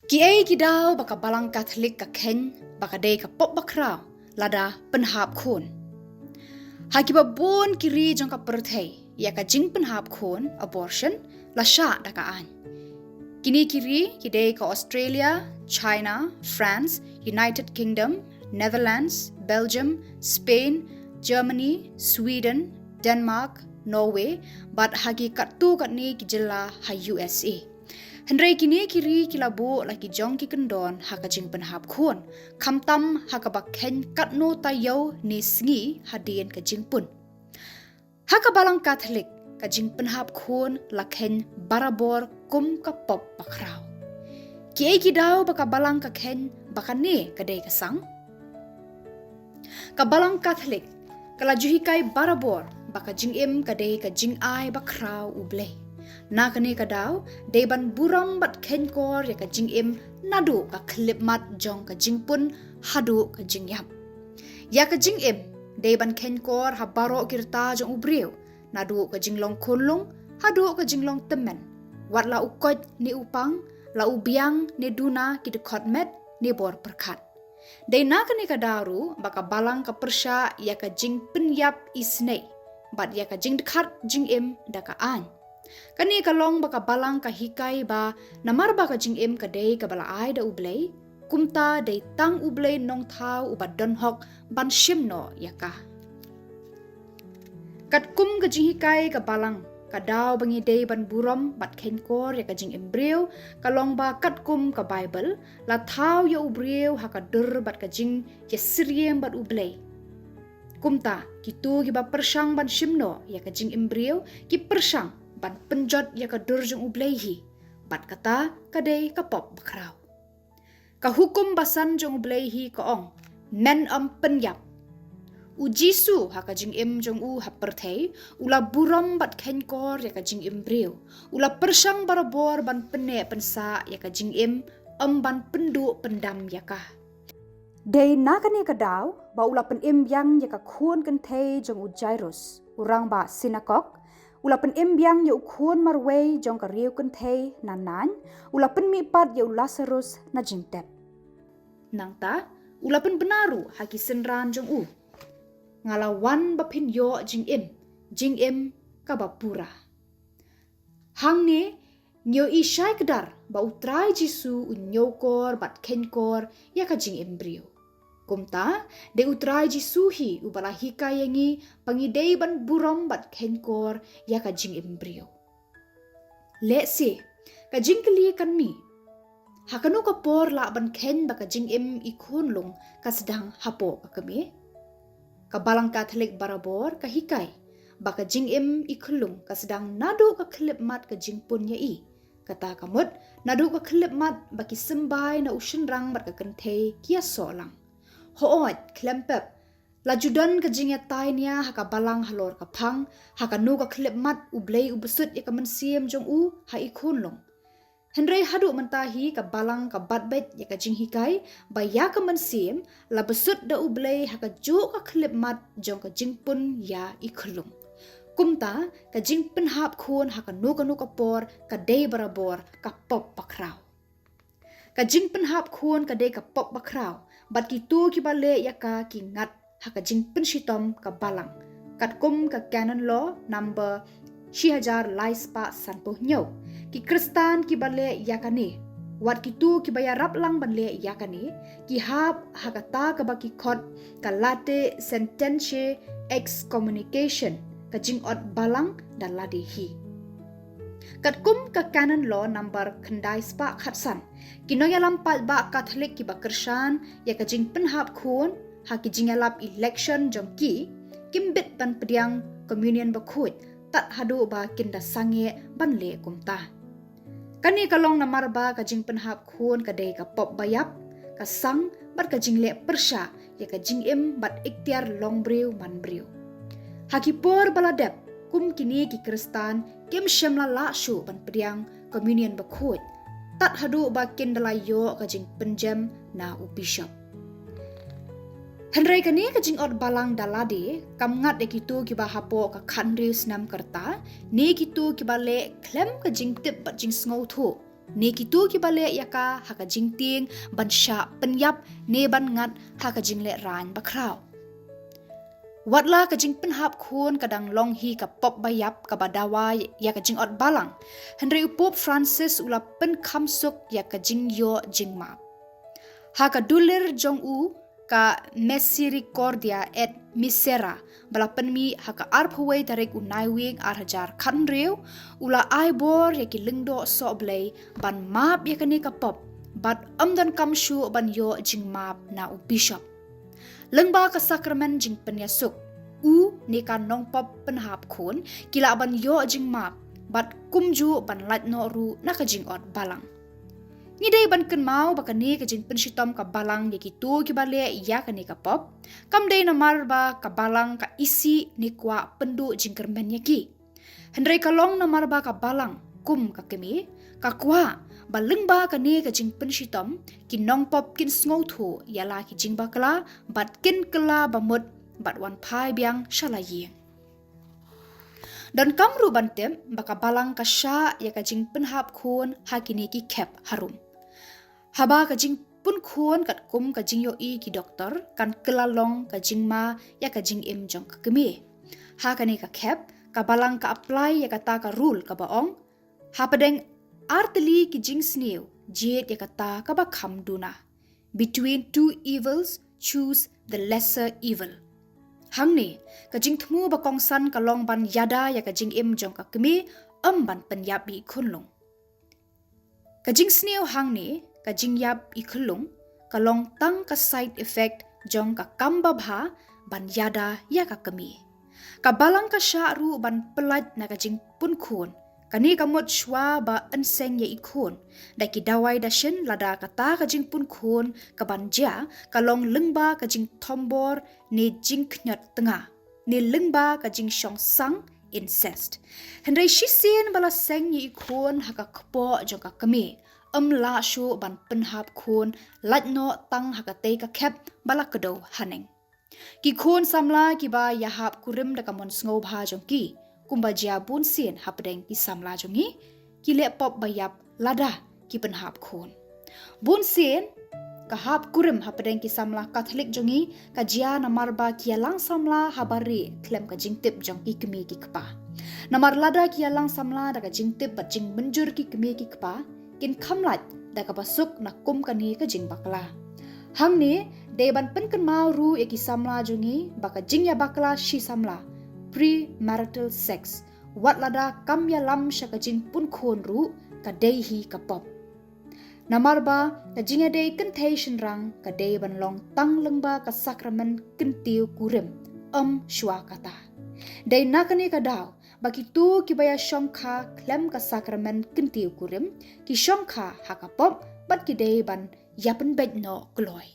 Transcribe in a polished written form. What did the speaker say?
Ki ay ki daw baka balang Catholic ka ken baka day ka pop bakraw lada penhap khun. Haki babon kiri jong ka perthei ya ka jing penhap khun abortion la sha dakaan. Kini kiri ki day ka Australia, China, France, United Kingdom, Netherlands, Belgium, Spain, Germany, Sweden, Denmark, Norway, but hagi katu kat ni ki jela ha USA. Hendrai kini kiri kilabu laki jong ki kendon haka jing penhap khun kamtam haka baken katno tayo ni sngi hadien ka jing pun haka balang Catholic ka jing penhap khun laken barabor kum ka pop bakraw ki ai ki daw baka balang ka ken baka ne ka dei ka sang ka balang Catholic kala juhikai barabor baka jing im ka dei ka jing ai bakraw uble na kani ka daw deban buram bat ken kor ya ka jing im nadu ka klip mat jong ka jing pun hadu ka jing yap ya ka jing im deban ken kor ha baro kirta jong ubriu nadu ka jing long kunlung hadu ka jing long temen wat la ukot ni upang la ubiang ni duna ki de khotmet ni bor perkat de na kani ka daru baka balang ka persha ya ka jing penyap isnei bat ya ka jing dekat jing im da ka an kani kalong baka balang ka hikai ba namar baka jing im ka dei ka bala ai da ublei kumta dei tang ublei nong thau ubat don hok ban shim no yaka kat kum ka jing hikai ka balang ka daw bangi dei ban buram bat ken kor ya ka jing embryo kalong ba kat kum ka bible la thau ya ubreu ha ka dur bat ka jing ya siriem bat ublei kumta kitu ki ba persang ban shim no ya ka jing embryo ki persang ban penjot ya ka durjung ublehi bat kata kadei ka pop bakraw ka hukum basan jong ublehi ka ong men penyap u jisu ha ka jing im jong u ha perthei ula buram bat ken kor ya ka jing embryo ula persang barabor ban pene pensa ya ka jing im ban pendu pendam ya ka dei nakani ka daw ba ula pen im yang ya ka khun kan thei jong u jairus urang ba sinakok ula pen imbiang ya ukhun marway jong ka riu kan thei nanan ula pen mi pat ya Lazarus na jingtep nangta ula pen benaru haki senran jong u ngalawan bapin yo jing im ka bapura hang ne nyo ishai kedar ba utrai jisu unyokor bat kenkor ya ka jing embryo kumta de utrai jisuhi ubala hikayengi pangidei ban burom bat kenkor ya ka jing embryo let's see ka jing kli kan mi hakanu ka por la ban ken ba ka jing im ikun lung ka sedang hapo ka kami ka balang Catholic barabor ka hikai ba ka jing im ikulung ka sedang nadu ka klip mat ka jing pun ya i kata kamut nadu ka klip mat baki sembai na ushin rang bat ka kentei kia solang hoot klempep lajudan ka jingya tai nia haka balang halor ka phang haka nu ka klip mat ublei ubesut ya ka mensiam jong u ha ikun long henrei hadu mentahi ka balang ka batbet ya ka jing hikai ba ya ka mensiam la besut da ublei haka ju ka klip mat jong ka jing pun ya ikulung kumta ka jing penhap khun haka nu ka por ka dei barabor ka pop bakraw ka jing penhap khun ka dei ka pop bakraw bat kitu ki bale ya ka ki ngat haka jing penshitom ka balang kat kum ka canon law number 6000 laispa sanpo nyo ki kristan ki bale ya ka ni wat kitu ki bayarap lang banle ya ka ni ki hab haka ta ka baki khot ka late sentence excommunication ka jing ot balang dan ladi hi kat kum ka canon law number khandai spa khatsan kinoya lampat ba Catholic ki ba Kristan ya ka jing penhap khun ha ki jing alap election jong ki kimbit ban pediang communion ba khut tat hadu ba kinda sange ban le kumta kani kalong namar ba ka jing penhap khun ka dei ka pop bayap ka sang bat ka jing le persha ya ka jing im bat ikhtiar long briu man briu hakipor baladep kum kini ki Kristan kim shemla la shu ban pediang communion ba khut tat hadu ba kin dalayo ka jing penjem na u bishop henrei kani ka jing ot balang dalade kam ngat de kitu ki ba hapo ka khanri snam karta ni kitu ki ba le klem ka jing tip ba jing sngo thu ne kitu ki bale yaka haka jingting ban sha penyap ne ban ngat haka jingle ran bakraw watla ka jing penhap khun kadang long hi ka pop bayap ka badawa ya ka jing ot balang henry upop Francis ula pen khamsuk ya ka jing yo jingma haka dulir jong u ka misericordia et misera bala penmi haka arphway tarik unai wing arhajar khanreu ula aibor ya ki lingdo so blai ban map ya kani ka pop bat amdan kamshu ban yo jingmap na u bishop lengba ka sakramen jing penyasuk u ne ka nong pop penhap khun kila ban yo jingmap bat kumju ban lat no ru na ka jing ot balang ni dei ban ken mau bakani ka jing penshitom ka balang ye ki tu ki bale ya ka ni ka pop kam dei na marba ka balang ka isi ni kwa pendu jing kermen ye ki hendrei ka long na marba ka balang kum ka kemi ka kwa balengba ka ni ka jing penshitom ki nong pop kin sngo thu ya la ki jing bakla bat kin kala bamut bat wan phai biang shalayeng dan kamru bantem baka balang ka sha ya ka jing penhap khun hakini ki khep harum haba ka jing pun khun kat kum ka jing yo i ki doktor kan kelalong ka jing ma ya ka jing im jong ka kemi ha ka ni ka khep ka balang ka apply ya ka ta ka rule ka baong ha padeng artli ki jing snew jet ya ka ta ka ba kham duna between two evils choose the lesser evil hangni ka jing thmu ba kong san ka long ban yada ya ka jing im jong ka kemi ban panyabi khunlung ka jing snew hangni ka jing yap I khulung ka long tang ka side effect jong ka kamba bha ban yada ya ka kemi ka balang ka sha ru ban pelat na ka jing pun khun kani ka mot shwa ba anseng ye ikhun da ki dawai da shin lada ka ta ka jing pun khun ka ban ja ka long lengba ka jing thombor ne jing khnot tanga ne lengba ka jing shong sang incest hendai shi sen bala seng ye ikhun ha ka khpo jong ka kemi la shu ban penhap khun lat no tang ha ka te ka khep bala kado haneng ki khun samla ki ba ya hap kurim da ka mon sngo bha jong ki kumba jia bun sien hapdeng ki samla jongi ki le pop bayap lada ki penhap khun bun sien ka hap kurim hapdeng ki samla catholic jongi ka jia namar ba ki lang samla habari klem ka jingtip jong ki kemi ki kpa namar lada ki lang samla da ka jingtip ba jing menjur ki kemi ki kpa kin khamlat da ka basuk na kum kani ka jing bakla hangni deban pen kan mau ru e ki samla jongi baka jing ya bakla shi samla premarital sex wat lada kam ya lam shaka jing pun khon ru ka dei hi ka pop namar ba ka jing ya dei contation rang ka dei ban long tang lengba ka sakramen kentiu kurim shwa kata dei nakani ka daw baki tu ki baya shongkha klem ka sakramen kentiu kurim ki shongkha ha ka pop bat ki dei ban yapen bet no gloi